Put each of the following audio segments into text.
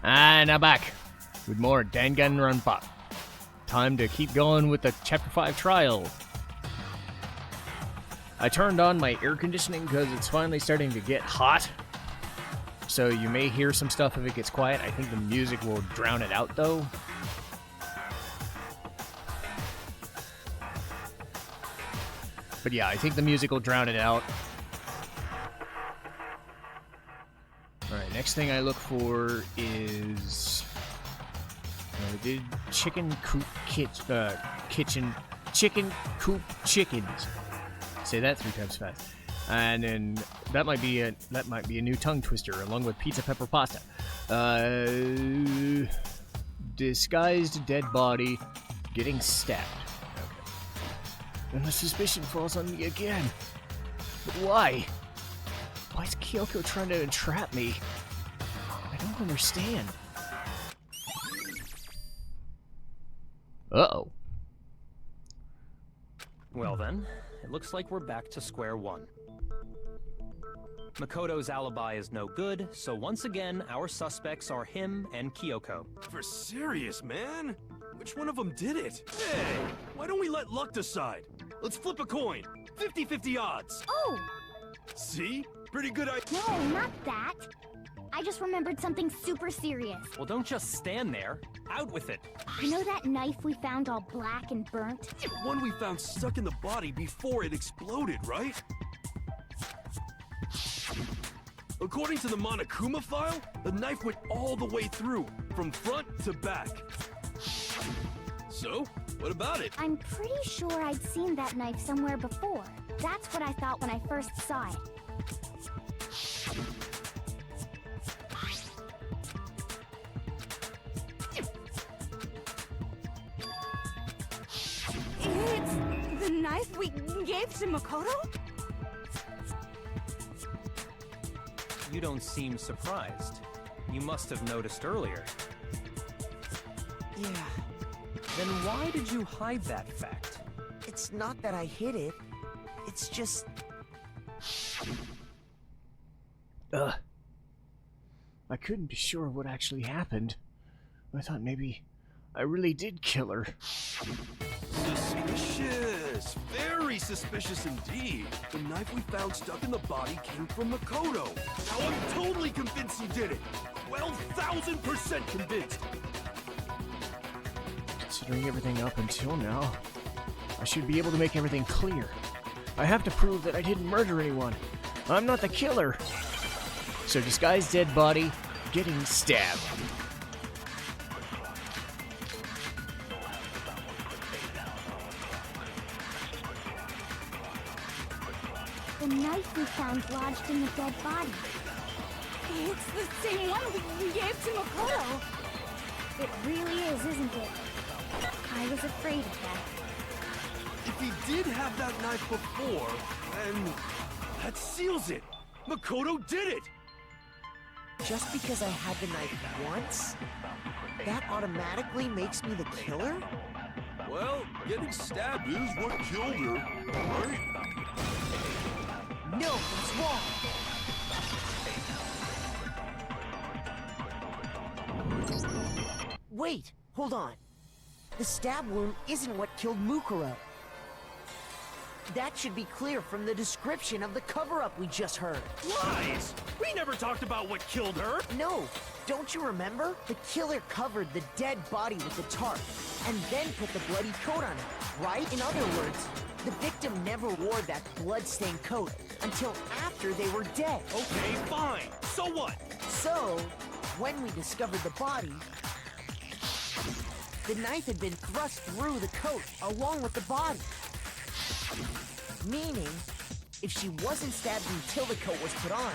And I'm back with more Danganronpa. Time to keep going with the Chapter 5 trial. I turned on my air conditioning because it's finally starting to get hot. So you may hear some stuff if it gets quiet. I think the music will drown it out though. But yeah, I think the music will drown it out. Alright, next thing I look for is... did chicken coop chicken coop chickens. Say that 3 times fast. And then that might be a new tongue twister along with pizza pepper pasta. Disguised dead body getting stabbed. Okay. And the suspicion falls on me again. But why? Why is Kyoko trying to entrap me? I don't understand. Uh-oh. Well then, it looks like we're back to square one. Makoto's alibi is no good, so once again, our suspects are him and Kyoko. For serious, man? Which one of them did it? Hey, why don't we let luck decide? Let's flip a coin. 50-50 odds. Oh! See? Pretty good idea. No, not that. I just remembered something super serious. Well, don't just stand there. Out with it. You know that knife we found all black and burnt? The one we found stuck in the body before it exploded, right? According to the Monokuma file, the knife went all the way through, from front to back. So, what about it? I'm pretty sure I'd seen that knife somewhere before. That's what I thought when I first saw it. It's the knife we gave to Makoto? You don't seem surprised. You must have noticed earlier. Yeah, Then why did you hide that fact? it's not that I hid it. It's just... I couldn't be sure what actually happened. I thought maybe I really did kill her. Suspicious! Very suspicious indeed. The knife we found stuck in the body came from Makoto. Now I'm totally convinced he did it. 12,000% convinced. Considering everything up until now, I should be able to make everything clear. I have to prove that I didn't murder anyone. I'm not the killer. So disguised dead body getting stabbed. The knife we found lodged in the dead body. It's the same one we gave to Makoto. It really is, isn't it? I was afraid of that. If he did have that knife before, then that seals it. Makoto did it. Just because I had the knife once, that automatically makes me the killer? Well, getting stabbed is what killed her, right? No, that's wrong. Wait, hold on. The stab wound isn't what killed Mukuro. That should be clear from the description of the cover-up we just heard. Lies! We never talked about what killed her! No, don't you remember? The killer covered the dead body with the tarp, and then put the bloody coat on it, right? In other words, the victim never wore that blood-stained coat until after they were dead. Okay, fine. So what? So, when we discovered the body, the knife had been thrust through the coat along with the body. Meaning, if she wasn't stabbed until the coat was put on,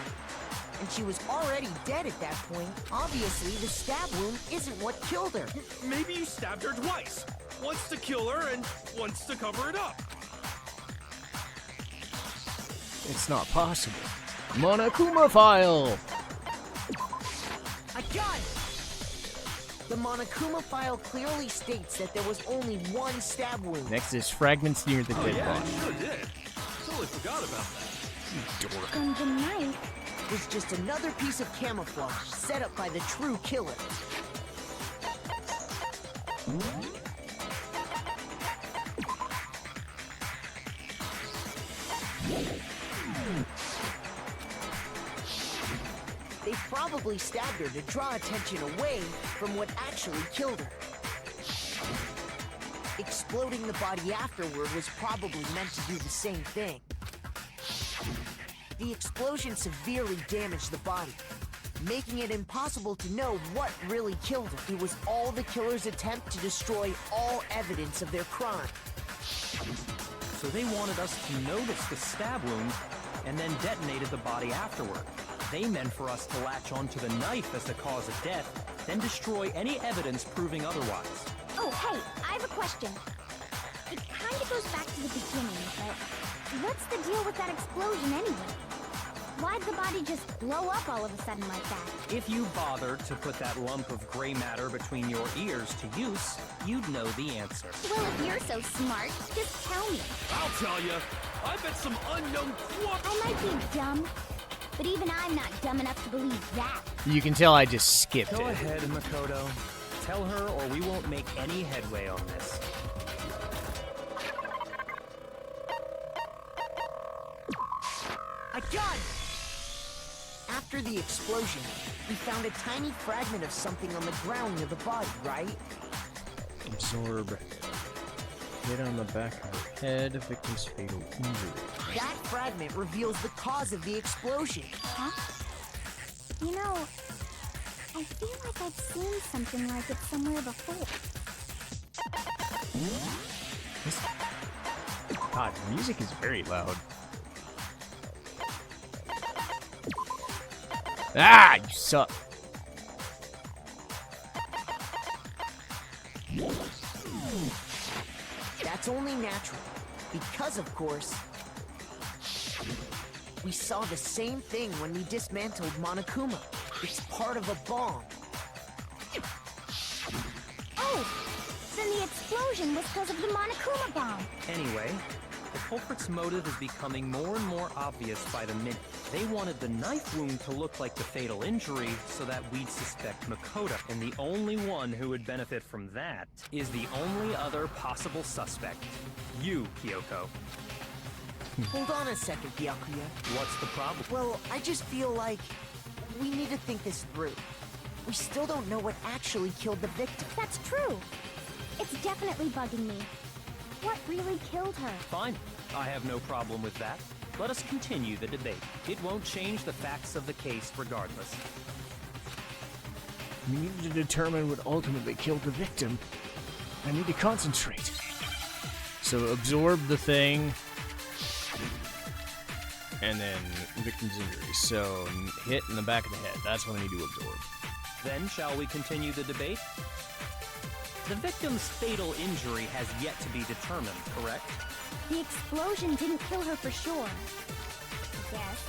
and she was already dead at that point, obviously the stab wound isn't what killed her. Maybe you stabbed her twice. Once to kill her and once to cover it up. It's not possible. Monokuma file! I got it! The Monokuma file clearly states that there was only one stab wound. Next is fragments near the Oh dead yeah, body. it sure did. Totally forgot about that. You dork. And the knife was just another piece of camouflage set up by the true killer. They probably stabbed her to draw attention away from what actually killed her. Exploding the body afterward was probably meant to do the same thing. The explosion severely damaged the body, making it impossible to know what really killed her. It was all the killer's attempt to destroy all evidence of their crime. So they wanted us to notice the stab wound and then detonated the body afterward. They meant for us to latch onto the knife as the cause of death, then destroy any evidence proving otherwise. Oh, hey, I have a question. It kind of goes back to the beginning, but what's the deal with that explosion anyway? Why'd the body just blow up all of a sudden like that? If you bothered to put that lump of gray matter between your ears to use, you'd know the answer. Well, if you're so smart, just tell me. I'll tell you. I bet some unknown quark. I might be dumb, but even I'm not dumb enough to believe that. You can tell I just skipped Go it. ahead, Makoto. Tell her or we won't make any headway on this. I got it! After the explosion, we found a tiny fragment of something on the ground near the body, right? Absorb. Hit on the back of the head, victim's fatal injury. That fragment reveals the cause of the explosion. Huh? You know, I feel like I've seen something like it somewhere before. God, the music is very loud. Ah, you suck. That's only natural, because of course, we saw the same thing when we dismantled Monokuma. It's part of a bomb. Oh, then the explosion was because of the Monokuma bomb. Anyway, the culprit's motive is becoming more and more obvious by the minute. They wanted the knife wound to look like the fatal injury so that we'd suspect Makoto. And the only one who would benefit from that is the only other possible suspect. You, Kyoko. Hold on a second, Byakuya. What's the problem? Well, I just feel like we need to think this through. We still don't know what actually killed the victim. That's true. It's definitely bugging me. What really killed her? Fine. I have no problem with that. Let us continue the debate. It won't change the facts of the case regardless. We need to determine what ultimately killed the victim. I need to concentrate. So absorb the thing. And then victim's injury. So hit in the back of the head. That's what I need to absorb. Then, shall we continue the debate? The victim's fatal injury has yet to be determined, correct? The explosion didn't kill her for sure. I guess.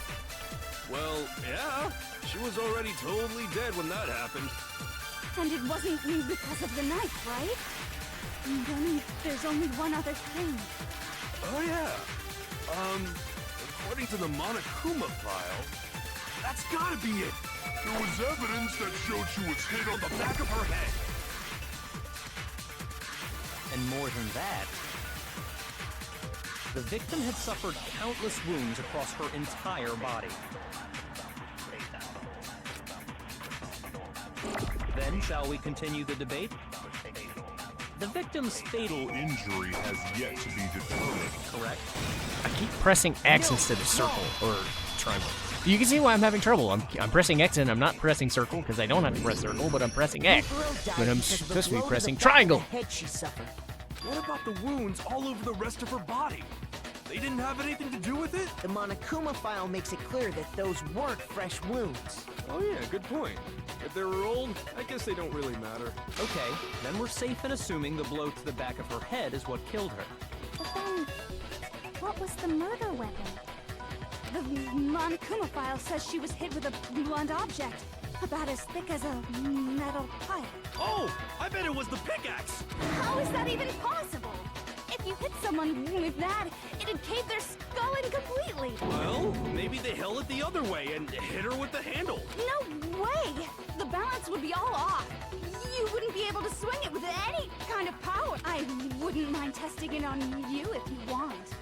Well, yeah. She was already totally dead when that happened. And it wasn't you because of the knife, right? And then there's only one other thing. Oh, yeah. According to the Monokuma file, that's gotta be it. There was evidence that showed she was hit on the back of her head. And more than that, the victim had suffered countless wounds across her entire body. Then, shall we continue the debate? The victim's fatal injury has yet to be determined, correct? I keep pressing X instead of circle or triangle. You can see why I'm having trouble. I'm pressing X and I'm not pressing circle because I don't have to press circle, but I'm pressing X. But I'm supposed to be pressing triangle. Head she suffered. What about the wounds all over the rest of her body? They didn't have anything to do with it? The Monokuma file makes it clear that those weren't fresh wounds. Oh yeah, good point. If they were old, I guess they don't really matter. Okay, then we're safe in assuming the blow to the back of her head is what killed her. But then, what was the murder weapon? The Monokuma file says she was hit with a blunt object, about as thick as a metal pipe. Oh, I bet it was the pickaxe! How is that even possible? If you hit someone with that, it'd cave their skull in completely. Well, maybe maybe they held it the other way and hit her with the handle. No way! The balance would be all off. You wouldn't be able to swing it with any kind of power. I wouldn't mind testing it on you if you want.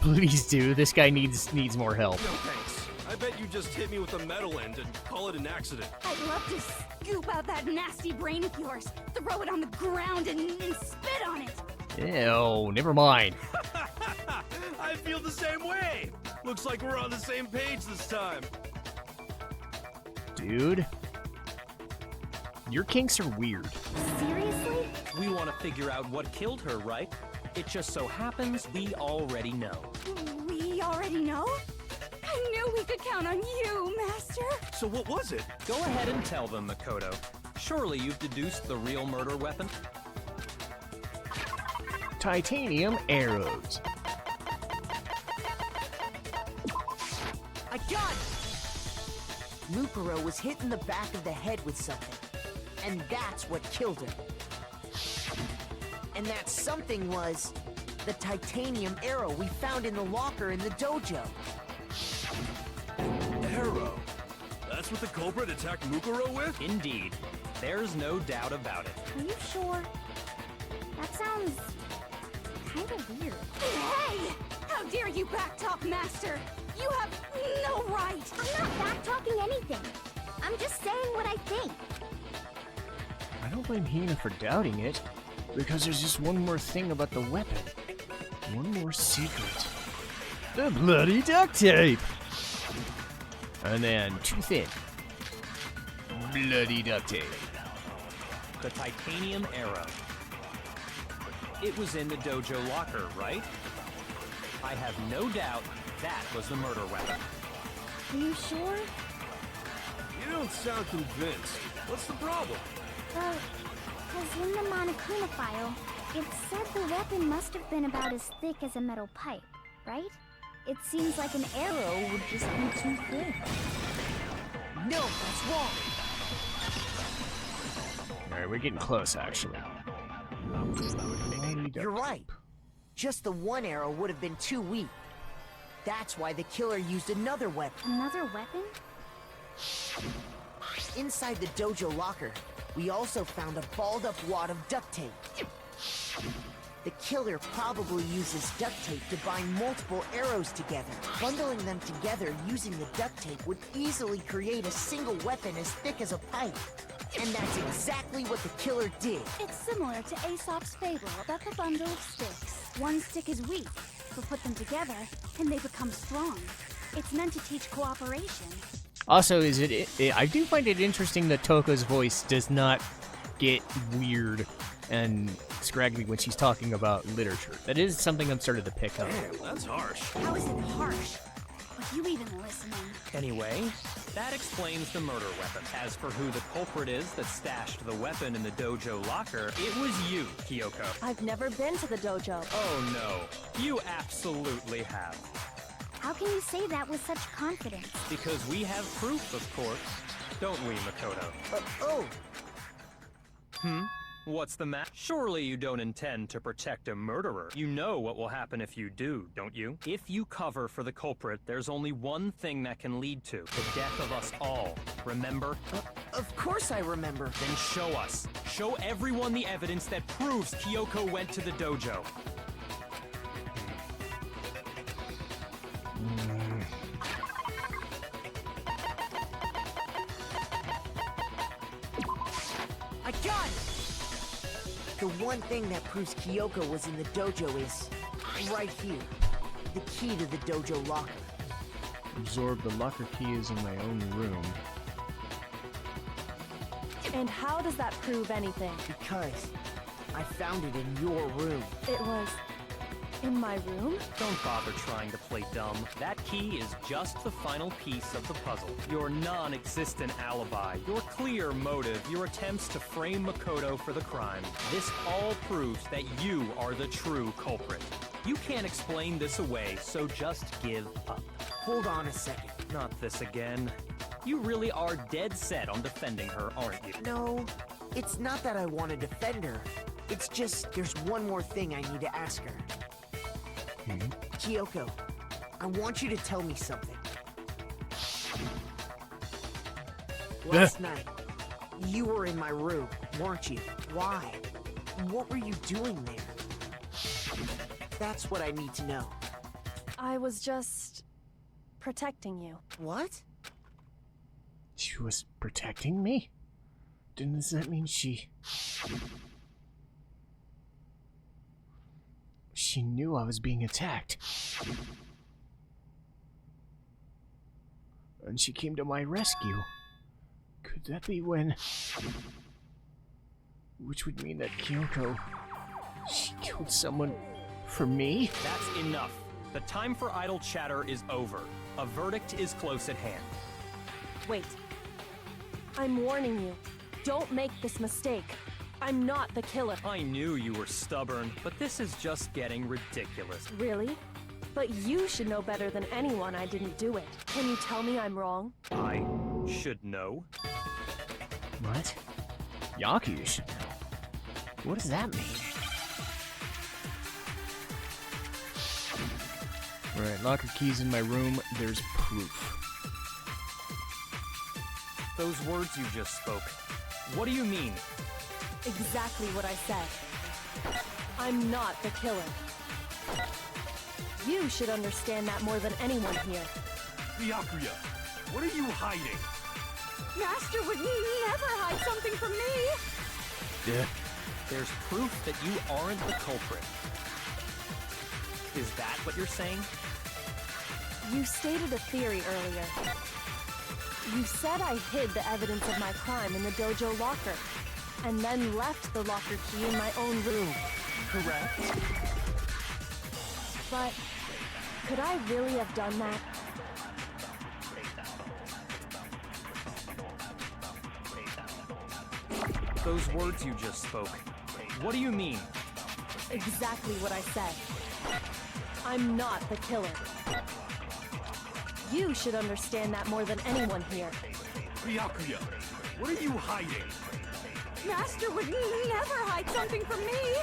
Please do. This guy needs more help. No thanks. I bet you just hit me with the metal end and call it an accident. I'd love to scoop out that nasty brain of yours, throw it on the ground, and spit on it. Ew, never mind. I feel the same way. Looks like we're on the same page this time. Dude. Your kinks are weird. Seriously? We want to figure out what killed her, right? It just so happens we already know. We already know? I knew we could count on you, Master. So what was it? Go ahead and tell them, Makoto. Surely you've deduced the real murder weapon? Titanium arrows. I got it! Mukuro was hit in the back of the head with something. And that's what killed her. And that something was the titanium arrow we found in the locker in the dojo. Arrow. That's what the culprit attacked Mukuro with? Indeed. There's no doubt about it. Are you sure? That sounds kind of weird. Hey! How dare you backtalk, Master? You have no right! I'm not back-talking anything. I'm just saying what I think. I don't blame Hina for doubting it, because there's just one more thing about the weapon. One more secret. The bloody duct tape! And then too thin. Bloody duct tape. The titanium arrow. It was in the dojo locker, right? I have no doubt that was the murder weapon. Are you sure? You don't sound convinced. What's the problem? Well, because in the Monokuma file, it said the weapon must have been about as thick as a metal pipe, right? It seems like an arrow would just be too thin. No, that's wrong. Alright, we're getting close, actually. You're right. Just the one arrow would have been too weak. That's why the killer used another weapon. Another weapon? Inside the dojo locker, we also found a balled up wad of duct tape. The killer probably uses duct tape to bind multiple arrows together. Bundling them together using the duct tape would easily create a single weapon as thick as a pipe. And that's exactly what the killer did. It's similar to Aesop's fable about the bundle of sticks. One stick is weak, but put them together, and they become strong. It's meant to teach cooperation. Also, I do find it interesting that Toko's voice does not get weird and scraggly when she's talking about literature. That is something I'm starting to pick up. Damn, that's harsh. How is it harsh? Are you even listening? Anyway, that explains the murder weapon. As for who the culprit is that stashed the weapon in the dojo locker, it was you, Kyoko. I've never been to the dojo. Oh no, you absolutely have. How can you say that with such confidence? Because we have proof, of course. Don't we, Makoto? Oh, What's the matter? Surely you don't intend to protect a murderer. You know what will happen if you do, don't you? If you cover for the culprit, there's only one thing that can lead to the death of us all. Remember? of course I remember. Then show us. Show everyone the evidence that proves Kyoko went to the dojo. I got it! The one thing that proves Kyoko was in the dojo is right here. The key to the dojo locker. Absorb the locker key is in my own room. And how does that prove anything? Because I found it in your room. It was in my room? Don't bother trying to play dumb. That key is just the final piece of the puzzle. Your non-existent alibi, your clear motive, your attempts to frame Makoto for the crime. This all proves that you are the true culprit. You can't explain this away, so just give up. Hold on a second. Not this again. You really are dead set on defending her, aren't you? No, it's not that I want to defend her. It's just there's one more thing I need to ask her. Kyoko, I want you to tell me something. Last night, you were in my room, weren't you? Why? What were you doing there? That's what I need to know. I was just protecting you. What? She was protecting me? Does that mean she knew I was being attacked? And she came to my rescue. Could that be when... Which would mean that Kyoko... She killed someone for me? That's enough. The time for idle chatter is over. A verdict is close at hand. Wait. I'm warning you. Don't make this mistake. I'm not the killer. I knew you were stubborn, but this is just getting ridiculous. Really? But you should know better than anyone I didn't do it. Can you tell me I'm wrong? I should know. What? Yaku should know. What does that mean? Alright, locker keys in my room. There's proof. Those words you just spoke. What do you mean? Exactly what I said. I'm not the killer. You should understand that more than anyone here. Byakuya, what are you hiding? Master would never hide something from me! Yeah. There's proof that you aren't the culprit. Is that what you're saying? You stated a theory earlier. You said I hid the evidence of my crime in the dojo locker, and then left the locker key in my own room. Correct. But could I really have done that? Those words you just spoke. What do you mean? Exactly what I said. I'm not the killer. You should understand that more than anyone here. Byakuya, what are you hiding? Master would never hide something from me!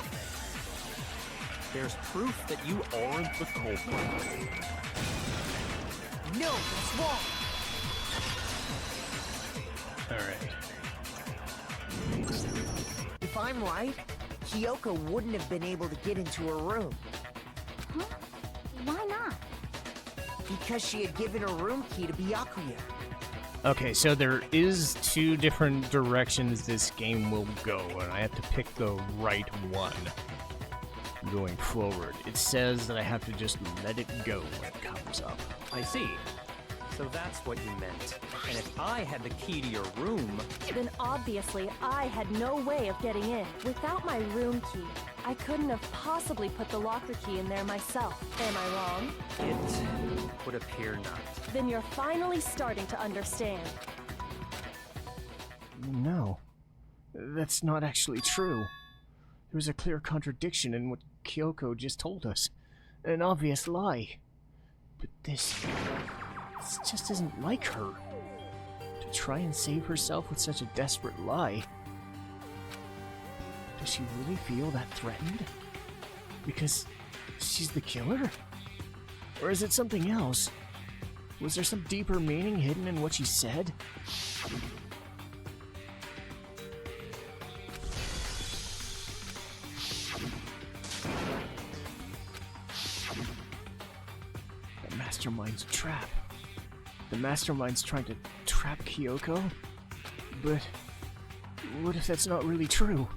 There's proof that you aren't the culprit. No, that's wrong. Alright. If I'm right, Kyoko wouldn't have been able to get into her room. Huh? Why not? Because she had given her room key to Byakuya. Okay, so there is two different directions this game will go, and I have to pick the right one going forward. It says that I have to just let it go when it comes up. I see. So that's what you meant. And if I had the key to your room... Then obviously I had no way of getting in. Without my room key, I couldn't have possibly put the locker key in there myself. Am I wrong? It would appear not. Then you're finally starting to understand. No. That's not actually true. There was a clear contradiction in what Kyoko just told us. An obvious lie. But this just isn't like her. To try and save herself with such a desperate lie. Does she really feel that threatened? Because she's the killer? Or is it something else? Was there some deeper meaning hidden in what she said? The mastermind's a trap. The mastermind's trying to trap Kyoko? But what if that's not really true?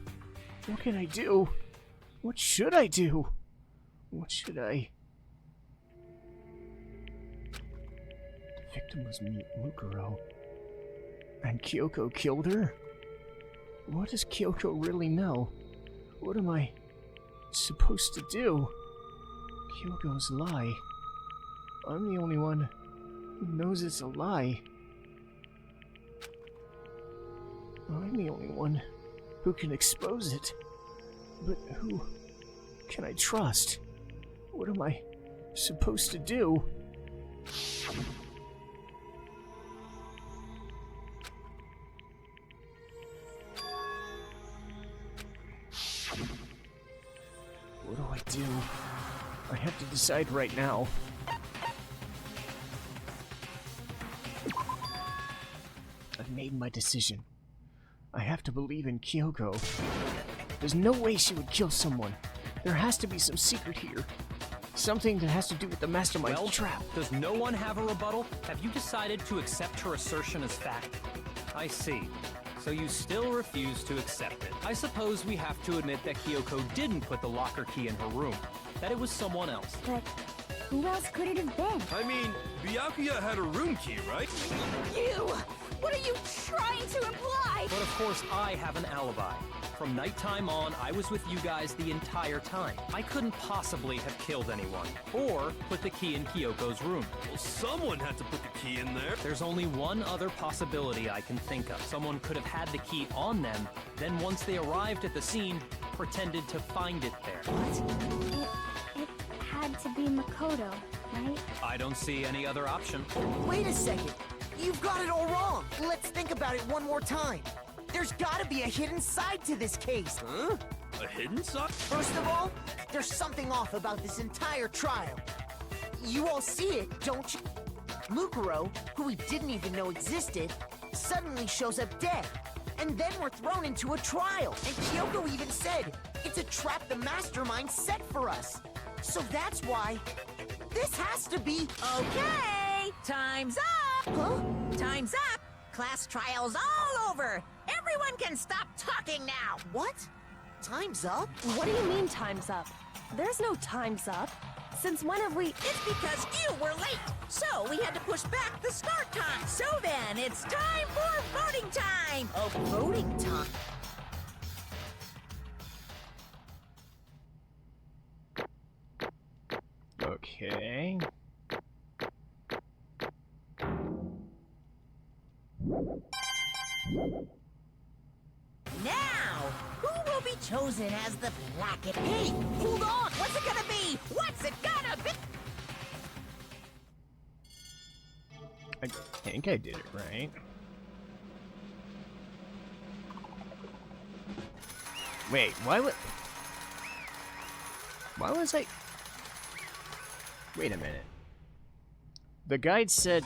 What can I do? What should I do? What should I... The victim was Mukuro. And Kyoko killed her? What does Kyoko really know? What am I supposed to do? Kyoko's lie. I'm the only one who knows it's a lie. I'm the only one who can expose it. But who can I trust? What am I supposed to do? What do I do? I have to decide right now. I I've made my decision. I have to believe in Kyoko. There's no way she would kill someone. There has to be some secret here. Something that has to do with the mastermind trap. Does no one have a rebuttal? Have you decided to accept her assertion as fact? I see. So you still refuse to accept it. I suppose we have to admit that Kyoko didn't put the locker key in her room. That it was someone else. But who else could it have been? I mean, Byakuya had a room key, right? You! What are you trying to imply? But of course, I have an alibi. From nighttime on, I was with you guys the entire time. I couldn't possibly have killed anyone, or put the key in Kyoko's room. Well, someone had to put the key in there. There's only one other possibility I can think of. Someone could have had the key on them, then once they arrived at the scene, pretended to find it there. It had to be Makoto, right? I don't see any other option. Wait a second. You've got it all wrong. Let's think about it one more time. There's gotta be a hidden side to this case. Huh? A hidden side? First of all, there's something off about this entire trial. You all see it, don't you? Mukuro, who we didn't even know existed, suddenly shows up dead. And then we're thrown into a trial. And Kyoko even said, it's a trap the mastermind set for us. So that's why this has to be... Okay, time's up! Huh? Time's up! Class trial's all over! Everyone can stop talking now! What? Time's up? What do you mean time's up? There's no time's up. Since when have we... It's because you were late! So we had to push back the start time! So then, it's time for voting time! Oh, voting time. Okay. Now, who will be chosen as the bracket? Hey, hold on! What's it gonna be? What's it gonna be? I think I did it right. Wait, why was I... Wait a minute. The guide said...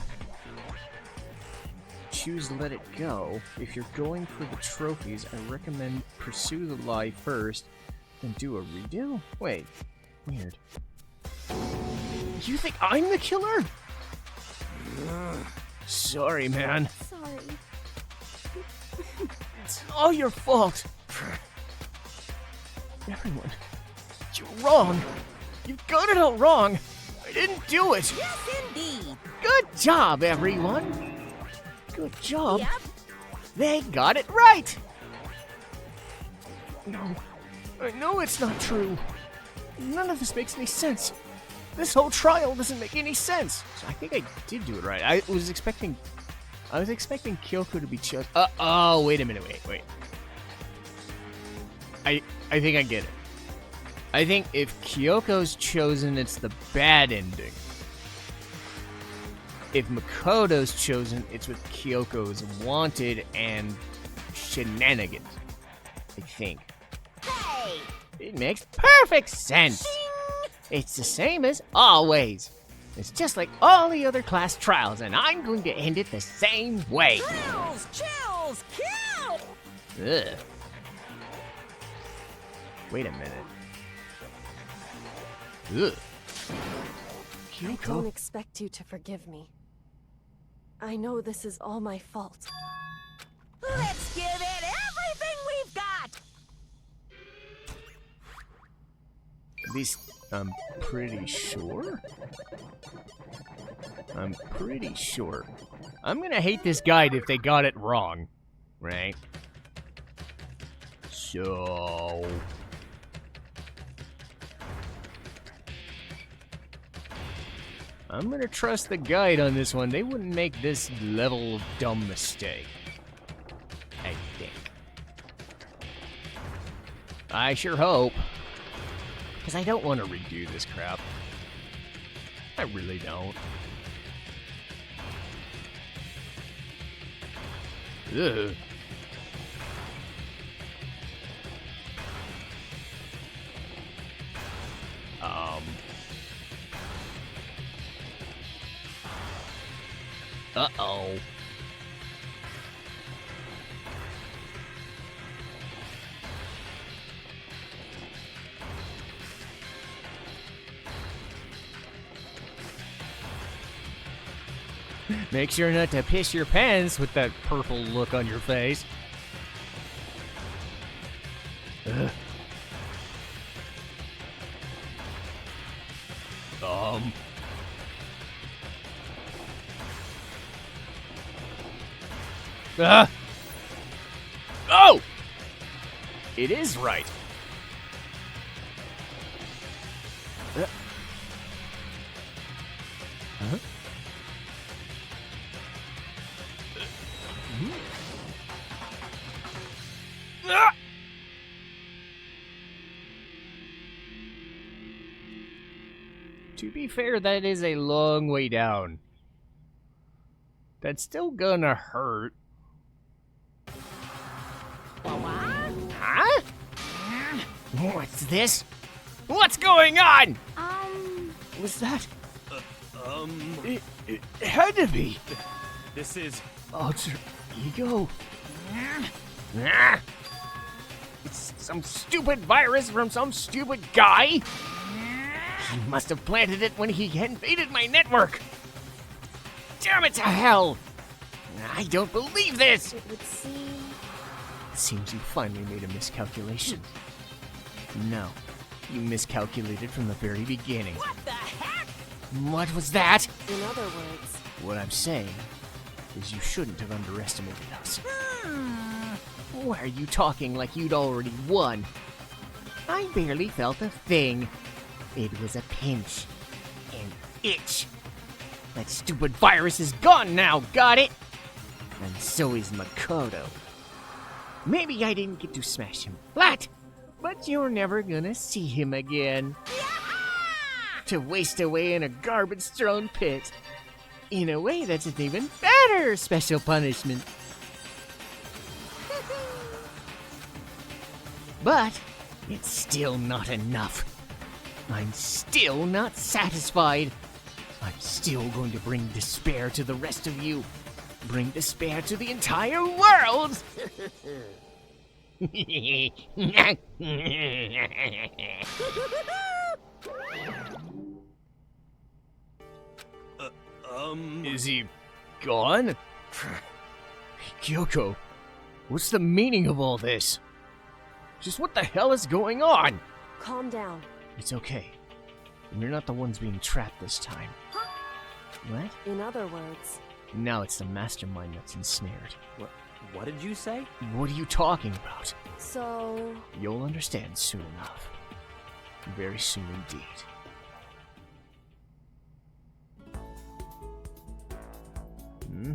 Choose Let It Go. If you're going for the trophies, I recommend pursue the lie first, then do a redo? Wait. Weird. You think I'm the killer? Sorry, man. Sorry. It's all your fault. Everyone, you're wrong. You got it all wrong. I didn't do it. Yes, indeed! Good job, everyone. Good job. Yep. They got it right. No, I know it's not true. None of this makes any sense. This whole trial doesn't make any sense. So I think I did do it right. I was expecting Kyoko to be chosen. Oh, wait a minute. Wait. I think I get it. I think if Kyoko's chosen, it's the bad ending. If Makoto's chosen, it's with Kyoko's wanted and shenanigans. I think. Hey! It makes perfect sense. It's the same as always. It's just like all the other class trials, and I'm going to end it the same way. Thrills! Chills! Kill! Ugh. Wait a minute. Ugh. I don't Kyoko. expect you to forgive me. I know this is all my fault. Let's give it everything we've got! At least I'm pretty sure. I'm pretty sure. I'm gonna hate this guide if they got it wrong. Right? So... I'm gonna trust the guide on this one. They wouldn't make this level of dumb mistake. I think. I sure hope. Because I don't want to redo this crap. I really don't. Ugh. Uh-oh. Make sure not to piss your pants with that purple look on your face. Ugh. Oh! It is right. Huh? To be fair, that is a long way down. That's still gonna hurt. Huh? What's this? What's going on? Was that? It had to be. This is... Alter ego? It's some stupid virus from some stupid guy? He must have planted it when he invaded my network. Damn it to hell! I don't believe this! It would seem... It seems you finally made a miscalculation. No, you miscalculated from the very beginning. What the heck? What was that? In other words, What I'm saying is you shouldn't have underestimated us. Why are you talking like you'd already won? I barely felt a thing. It was a pinch. An itch. That stupid virus is gone now, got it? And so is Makoto. Maybe I didn't get to smash him flat, but you're never gonna see him again. To waste away in a garbage-thrown pit. In a way, that's an even better special punishment. But it's still not enough. I'm still not satisfied. I'm still going to bring despair to the rest of you. Bring despair to the entire world! Is he gone? Kyoko, what's the meaning of all this? Just what the hell is going on? calm down. It's okay. You're not the ones being trapped this time. What? In other words, Now it's the mastermind that's ensnared. What did you say? What are you talking about? so... You'll understand soon enough. Very soon indeed. Hmm?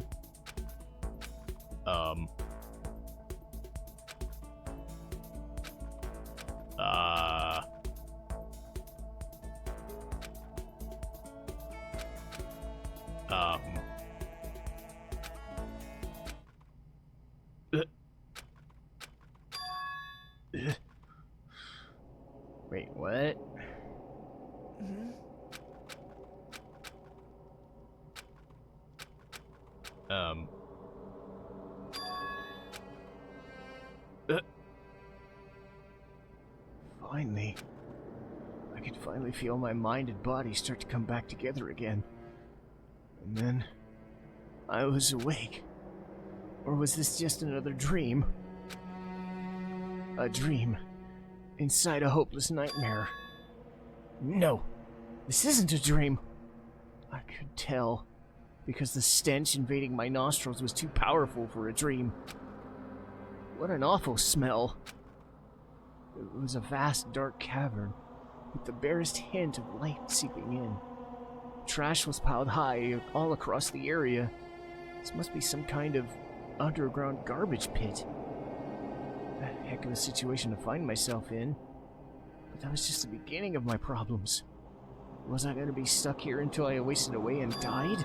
Wait, what? Finally. I could finally feel my mind and body start to come back together again. And then... I was awake. Or was this just another dream? A dream. Inside a hopeless nightmare. No! This isn't a dream! I could tell. Because the stench invading my nostrils was too powerful for a dream. What an awful smell. It was a vast, dark cavern, with the barest hint of light seeping in. Trash was piled high all across the area. This must be some kind of underground garbage pit. A heck of a situation to find myself in. But that was just the beginning of my problems. Was I going to be stuck here until I wasted away and died?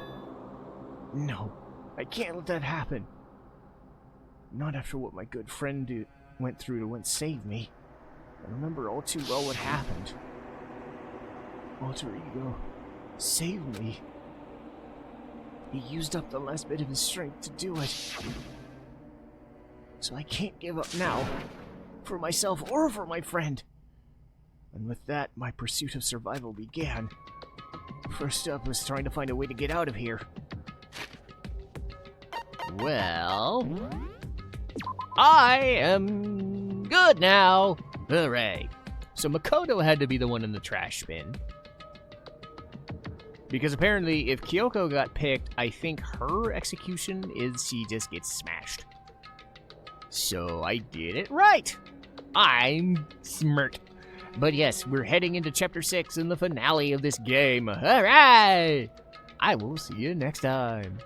No, I can't let that happen. Not after what my good friend went through to save me. I remember all too well what happened. Alter Ego saved me. He used up the last bit of his strength to do it. So I can't give up now. For myself or for my friend. And with that, my pursuit of survival began. First up was trying to find a way to get out of here. Well, I am good now. Hooray. So Makoto had to be the one in the trash bin. Because apparently, if Kyoko got picked, I think her execution is she just gets smashed. So I did it right. I'm smart. But yes, we're heading into Chapter 6 and the finale of this game. Hooray! I will see you next time.